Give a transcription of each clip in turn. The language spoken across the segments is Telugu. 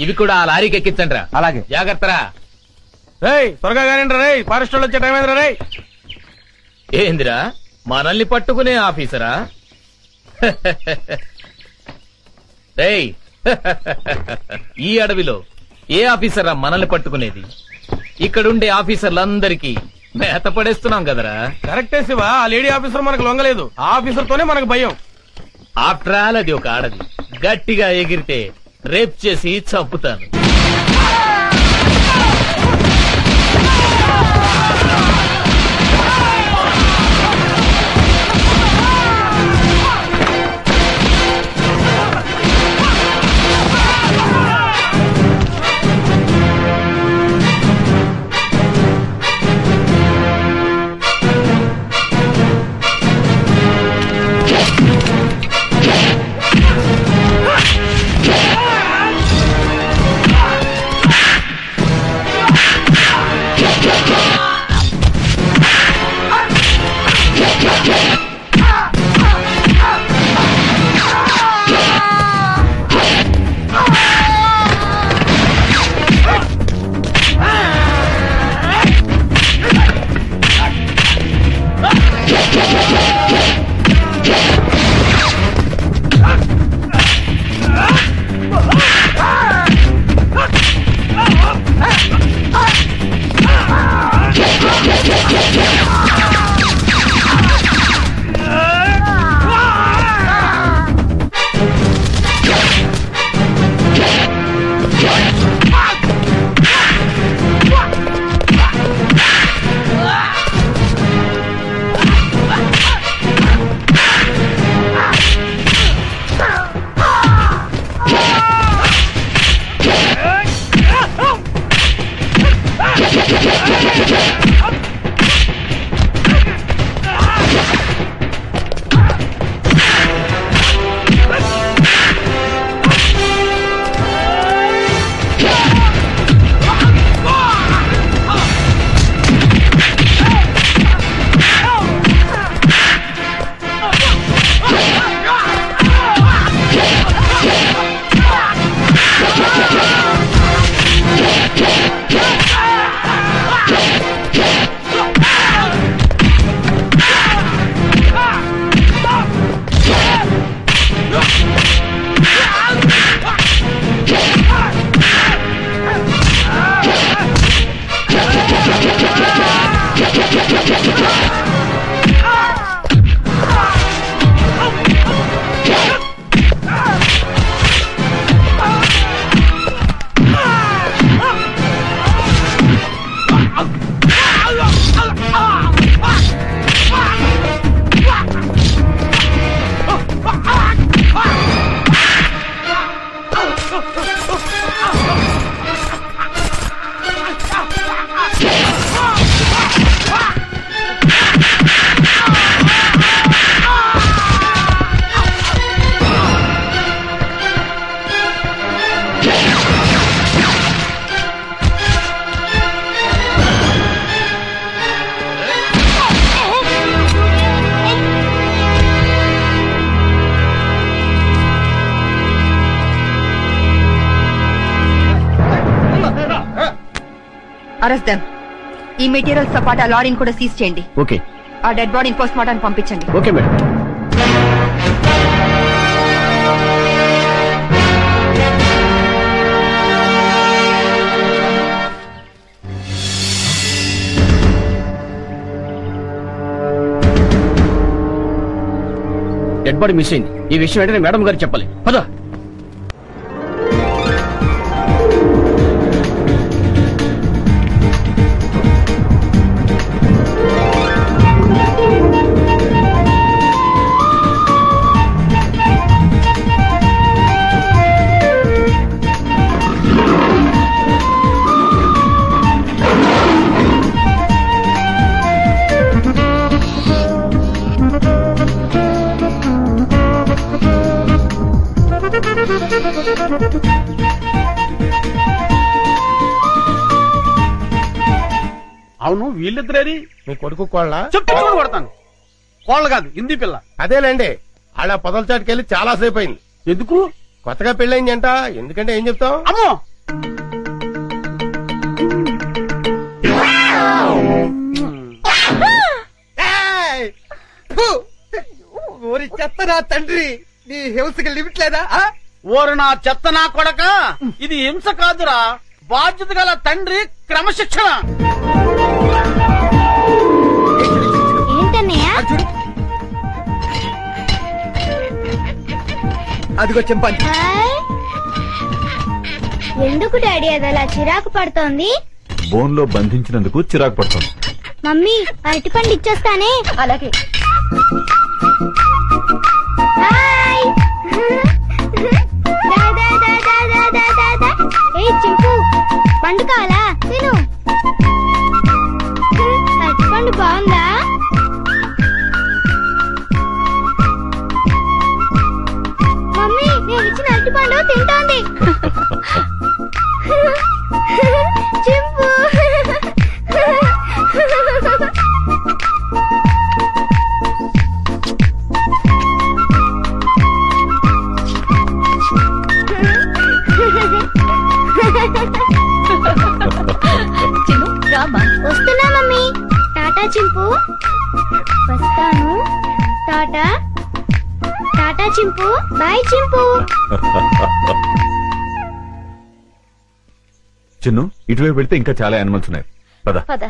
ఇవి కూడా ఆ లారీకి ఎక్కించండి రా. అలాగే. జాగ్రత్తరా. రేయ్ త్వరగా కానీ రేయ్, ఫారెస్ట్ వాళ్ళు వచ్చే టైం అయిందిరా రేయ్. ఏందిరా మనల్ని పట్టుకునే ఆఫీసరా? రేయ్ ఈ అడవిలో ఏ ఆఫీసరా మనల్ని పట్టుకునేది? ఇక్కడుండే ఆఫీసర్లందరికీ మేత పడేస్తున్నాం కదరా. కరెక్టే శివ, ఆ లేడీ ఆఫీసర్ మనకు లొంగలేదు. ఆ ఆఫీసర్ తోనే మనకు భయం. ఆఫ్టర్ ఆల్ అది ఒక ఆడది. గట్టిగా ఎగిరితే రేప్ చేసి చంపుతాను. Arrest them. ఈ మెటీరియల్స్ తో పాటు ఆ లారీని కూడా సీజ్ చేయండి. ఓకే. ఆ డెడ్ బాడీని పోస్ట్ మార్టం పంపించండి. Okay madam. Dead body miss అయింది. ఈ విషయం వెంటనే మేడం గారు చెప్పాలి. పద. అవును, వీళ్ళిద్దరేది? మీ కొడుకు కోళ్ళ చెప్తే కొడతాను. కోళ్ళ కాదు, హిందీ పిల్ల. అదేలేండి. అలా పొదల చాటుకెళ్ళి చాలా సేపు అయింది. ఎందుకు? కొత్తగా పెళ్ళైంది అంట, ఎందుకంటే ఏం చెప్తాం? అమ్మో ఓరి చెత్త నా తండ్రి, నీ హింసకి లిమిట్ లేదా? ఓరు నా చెత్త నా కొడక, ఇది హింస కాదురా, బాధ్యత గల తండ్రి క్రమశిక్షణ. ఏంటన్నయ్య? అదిగో చింపాంజీ. ఎందుకు డాడీ అది అలా చిరాకు పడుతోంది? బోన్ లో బంధించినందుకు చిరాకు పడుతుంది. మమ్మీ అరటిపండు ఇచ్చేస్తానే. అలాగే. హాయ్. దా, దా, దా, దా, దా, దా, దా, దా. ఏయ్ చింపు, పండు కావాలా? తిను. అరటిపండు బాగుందా? మమ్మీ నేను ఇచ్చిన అరటిపండు తింటోంది. చింపు. చిన్ను రామా. వస్తున్నా మమ్మీ. టాటా చింపు. వస్తాను. టాటా. టాటా చింపు. బాయ్ చింపు. చిన్ను, ఇటువైపు వెళ్తే ఇంకా చాలా యానిమల్స్ ఉన్నాయి. పద. పద.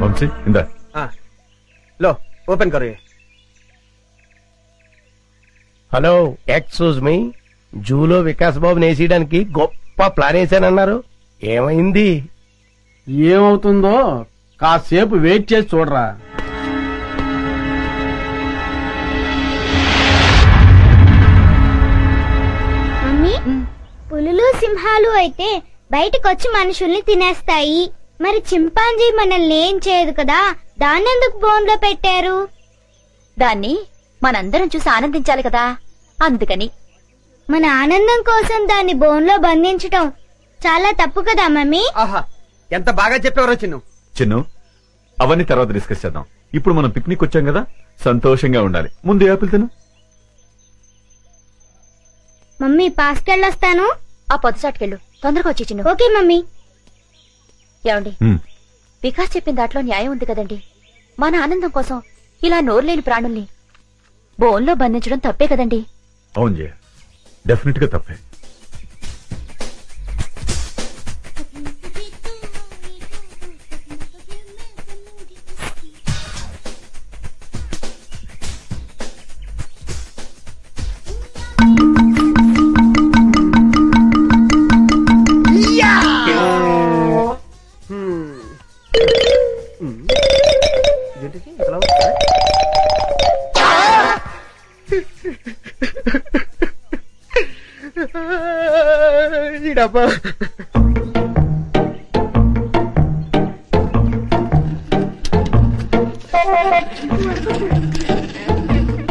వంశీ ఇందా. లో ఓపెన్ కరో. హలో, ఎక్స్క్యూజ్ మీ, జూలో వికాస్ బాబు నేసేయడానికి గొప్ప ప్లాన్ వేసానన్నారు, ఏమైంది? ఏమవుతుందో కాసేపు వెయిట్ చేసి చూడరా. మమ్మీ పులులు సింహాలు అయితే బయటకొచ్చి మనుషుల్ని తినేస్తాయి. మరి చింపాంజీ మనల్ని ఏం చేయదు కదా, దాన్నెందుకు బోన్లో పెట్టారు? దాన్ని మనందరం చూసి ఆనందించాలి కదా, అందుకని. మన ఆనందం కోసం దాన్ని బోన్లో బంధించటం చాలా తప్పు కదా మమ్మీ? ఆహా, ఎంత బాగా చెప్పేవారో చిన్ను. చిన్ను, అవన్నీ తర్వాత డిస్కస్ చేద్దాం. ఇప్పుడు మనం పిక్నిక్ వచ్చాం కదా, సంతోషంగా ఉండాలి. ముందు యాపిల్ తిను. మమ్మీ పాస్కెళ్ళొస్తాను. ఆ పొద్దుచాటుకెళ్ళు, తొందరగా వచ్చి చిన్ను. Okay mummy. ఏమండి, హ్మ్. వికాస్ చెప్పిన దాంట్లో న్యాయం ఉంది కదండి. మన ఆనందం కోసం ఇలా నోరులేని ప్రాణుల్ని బోన్లో బంధించడం తప్పే కదండి. అవును జయ, డెఫినెట్ గా తప్పే. డబ్బా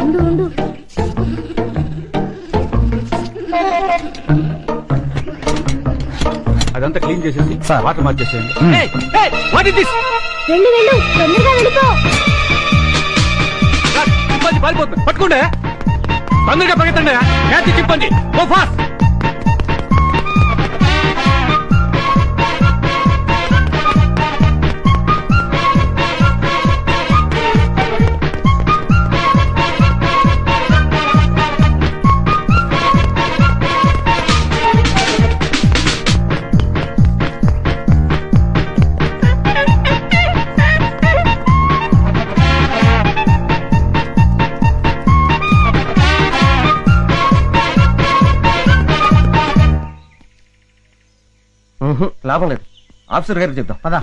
ఉండు ఉండు. అదంతా క్లీన్ చేసేసి వాటర్ మార్చేసేయండి. వెళ్ళు వెళ్ళు, తొందరగా వెళ్ళిపో. పారిపోతుంది, పట్టుకుంటే తొందరగా పరిగెత్తండి. క్యాచ్ చింపండి, గో ఫాస్ట్. లాభం లేదు, ఆఫీసర్ గారికి చెప్తాం పదా.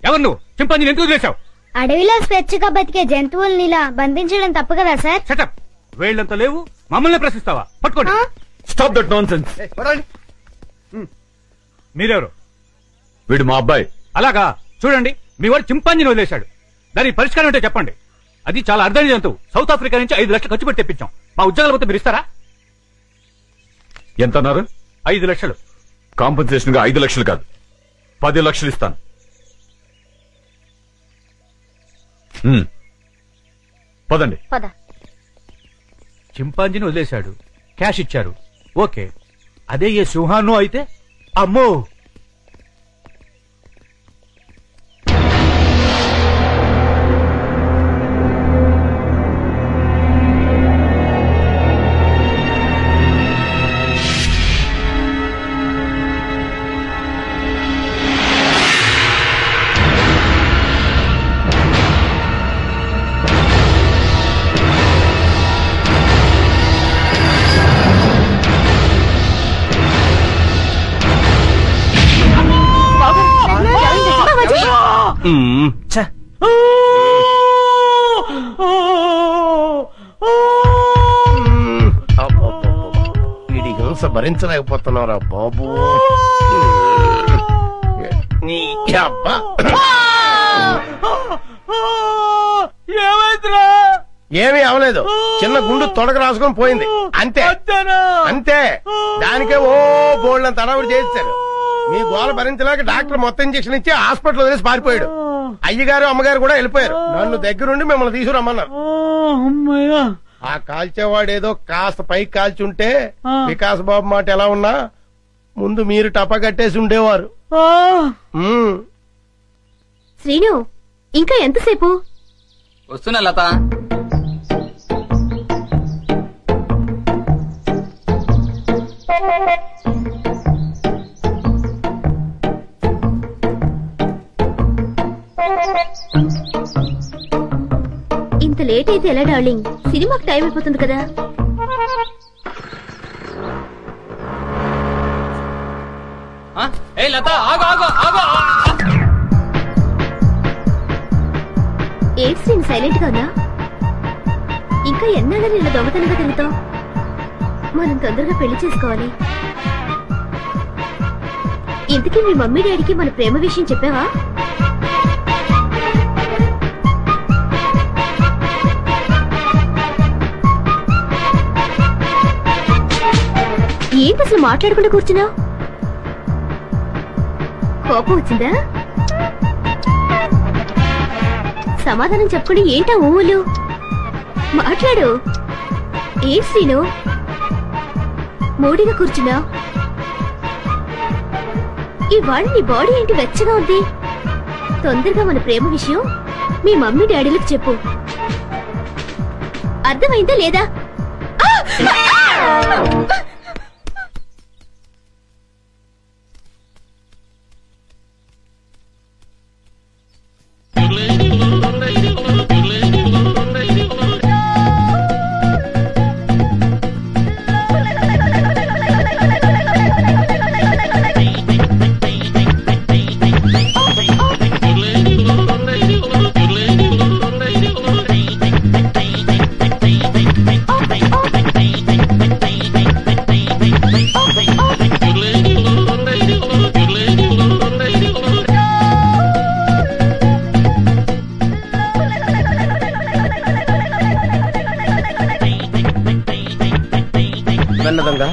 ఎవరు నువ్వు? చింపాంజీని ఎందుకు చేశావు? అడవిలో స్వేచ్ఛగా బతికే జంతువుల్ని ఇలా బంధించడం తప్పు కదా సార్? సెటప్. వేళ్ళంతా లేవు, మమ్మల్ని ప్రశ్నిస్తావా? పట్టుకోండి. ఆ? Stop that non sense. మీరెవరు? వీడు మా అబ్బాయి. అలాగా, చూడండి, మీ వాడు చింపాంజీని వదిలేశాడు. దానికి పరిష్కారం అంటే చెప్పండి. అది చాలా అర్థం జంతువు. సౌత్ ఆఫ్రికా నుంచి 5 లక్షలు ఖర్చు పెట్టి తెప్పించాం. మా ఉద్యోగాల పోతే మీరు ఇస్తారా? ఎంత అన్నారు? 5 లక్షలు. కాంపన్సేషన్ గా 5 లక్షలు కాదు, 10 లక్షలు ఇస్తాను. పదండి. పద. చింపాంజీని వదిలేశాడు, క్యాష్ ఇచ్చారు, ఓకే. అదే ఏ సింహాన్నో అయితే అమ్మో. వీడి హింస భరించలేకపోతున్నారా బాబు. నీ అబ్బా ఏమైందిరా? ఏమీ అవలేదు, చిన్న గుండు తొడక రాసుకొని పోయింది అంతే. అంతే, దానికే ఓ బోల్డ్ తడవుడు చేశారు. మీ గోల భరించలేక డాక్టర్ మొత్తం ఇంజక్షన్ ఇచ్చి హాస్పిటల్ వదిలేసి పారిపోయాడు. అయ్యగారు అమ్మగారు కూడా వెళ్ళిపోయారు. నన్ను దగ్గరుండి మిమ్మల్ని తీసుకురమ్మన్నారు. ఆ కాల్చేవాడేదో కాస్త పైకి కాల్చుంటే వికాస్ బాబు మాట ఎలా ఉన్నా ముందు మీరు టపా కట్టేసి ఉండేవారు. శ్రీను, ఇంకా ఎంతసేపు? వస్తున్నా లత. ఇంత లేట్ అయితే ఎలా డార్లింగ్? సినిమాకి టైం అయిపోతుంది కదా. ఏ లత, ఆగు ఆగు ఆగు. ఏంటి శ్రీను సైలెంట్ గా ఉన్నా? ఇంకా ఎన్నాళ్ళని ఇలా దొంగతనంగా తిరుగుతావు? మనం తొందరగా పెళ్లి చేసుకోవాలి. ఇంతకీ మీ మమ్మీ డాడీకి మన ప్రేమ విషయం చెప్పావా? ఏంటి అసలు మాట్లాడకుండా కూర్చున్నావు? కోపం వచ్చిందా? సమాధానం చెప్పుకుని ఏంటా ఊళ్ళు? మాట్లాడు. ఏంటి శ్రీను మూడిగా కూర్చున్నావు? ఇవాళ నీ బాడీ ఏంటి వెచ్చగా ఉంది? తొందరగా మన ప్రేమ విషయం మీ మమ్మీ డాడీలకు చెప్పు. అర్థమైందా లేదా? వెన్నదంగా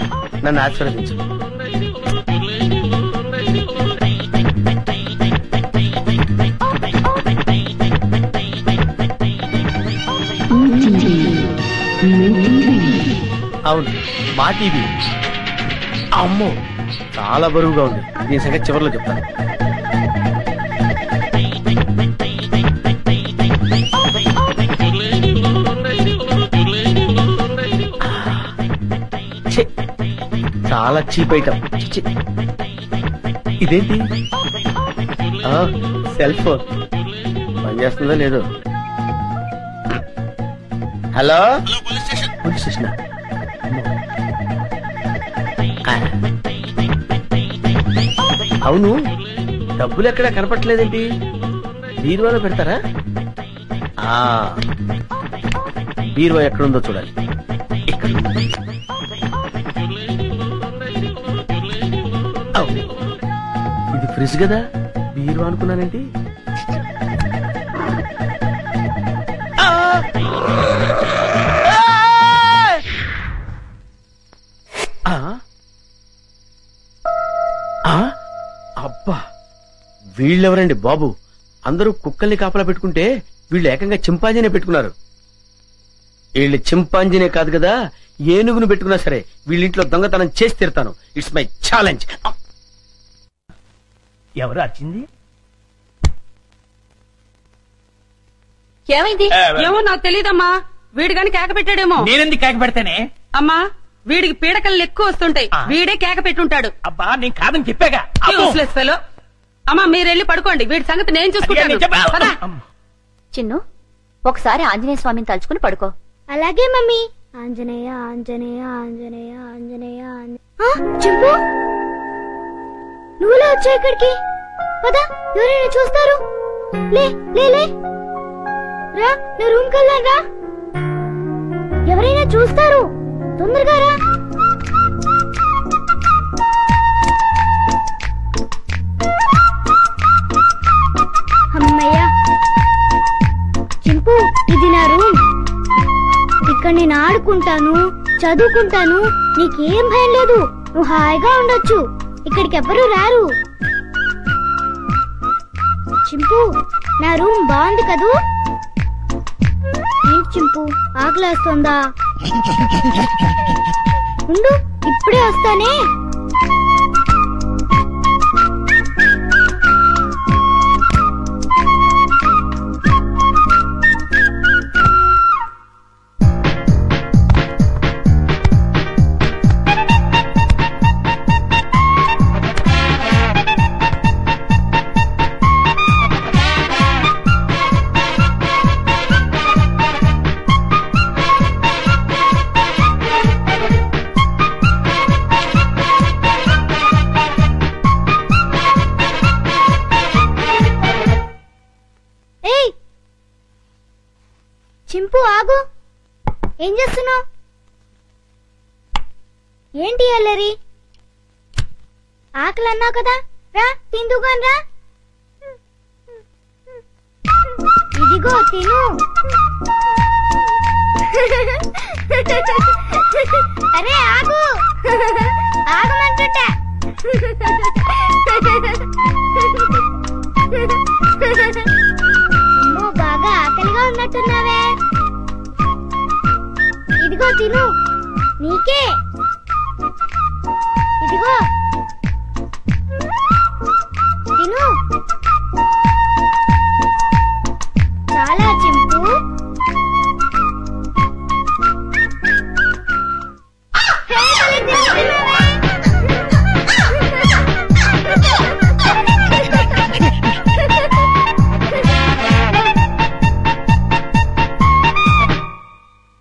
నన్ను ఆశీర్వదించు. అవును, మా టీవీ. అమ్మో, చాలా బరువుగా ఉంది. దీని సంగతి చివరిలో చెప్తాను. చాలా చీప్ ఐటమ్. ఇదేంటి? సెల్ ఫోన్ పనిచేస్తుందో లేదో. Hello, police station. అవును, డబ్బులు ఎక్కడా కనపట్లేదేంటి? బీరువాలో పెడతారా? బీరువా ఎక్కడుందో చూడాలి. ఇక్కడ ఇది ఫ్రిడ్జ్ కదా, బీరువా అనుకున్నానేంటి? అబ్బా, వీళ్ళెవరండి బాబు? అందరూ కుక్కల్ని కాపలా పెట్టుకుంటే వీళ్ళు ఏకంగా చింపాంజీనే పెట్టుకున్నారు. వీళ్ళు చింపాంజీనే కాదు కదా, ఏనుగును పెట్టుకున్నా సరే వీళ్ళింట్లో దొంగతనం చేసి తీరుతాను. It's my challenge. ఎవరు వచ్చింది? ఏమైంది? ఏమో నాకు తెలీదమ్మా. వీడు గాని కేక పెట్టాడేమో. నేనెందుకు కేక పెడతానే? అమ్మా వీడికి పీడకలు ఎక్కువ వస్తుంటాయి. వీడే కేక పెట్టుంటాడు. అబ్బా నేను కాదని చెప్పాగా. Useless fellow. అమ్మా మీరెళ్ళి పడుకోండి, వీడి సంగతి నేను చూసుకుంటాను. పద. చిన్ను, ఒకసారి ఆంజనేయ స్వామిని తలుచుకుని పడుకో. అలాగే మమ్మీ. ఆంజనేయ ఆంజనేయ ఆంజనేయ ఆంజనేయ చింపు, నువ్వులా వచ్చా ఇక్కడికి? పద, ఎవరైనా చూస్తారు. లే లే లే రా, నా రూమ్ కెళ్ళాను రా. ఎవరైనా చూస్తారు, తొందరగా రా. అమ్మయ్యా. చింపు, ఇది నా రూమ్. ఇక్కడ నేను ఆడుకుంటాను, చదువుకుంటాను. నీకేం భయం లేదు, నువ్వు హాయిగా ఉండొచ్చు. ఇక్కడికి ఎవ్వరూ రారు. చింపు, నా రూమ్ బాగుంది కదూ? ఏంటి చింపు, ఆకలేస్తుందా? ఉండు, ఇప్పుడే వస్తానే. చింపు ఆగు, ఏం చేస్తున్నావు? ఏంటి అల్లరి? ఆకలి అన్నావు కదా, రా తిందుగాని రా. ఇదిగో తిను. అరే ఆగు, ఆగమంటుంటా. అమ్మో, బాగా ఆకలిగా ఉన్నట్టున్నావే. ఇదిగో తిను, నీకే.